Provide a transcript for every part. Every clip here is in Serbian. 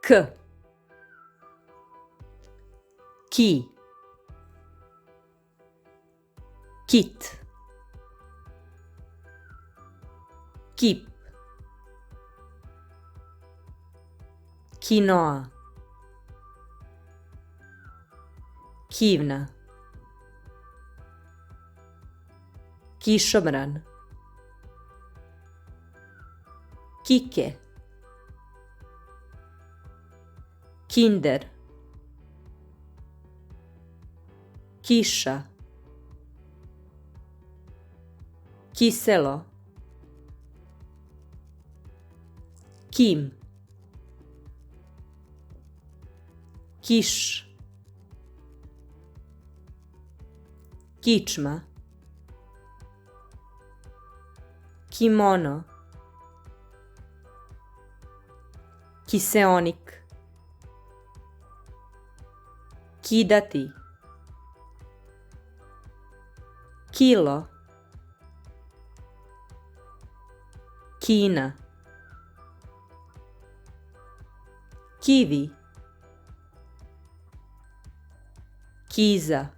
K, ki, kit, kip, quinoa, kivna, kišobran, kike, kinder, kiša, kiselo, kim, kiš, kičma, kimono, kiseonik, kidati, kilo, Kina, kiwi, kiza,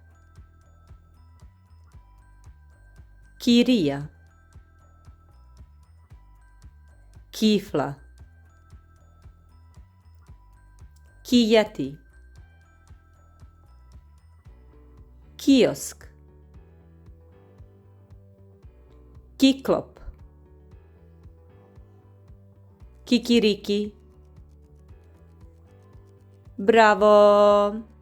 kirija, kifla, kijati, kiosk, kiklop, kikiriki. Bravo!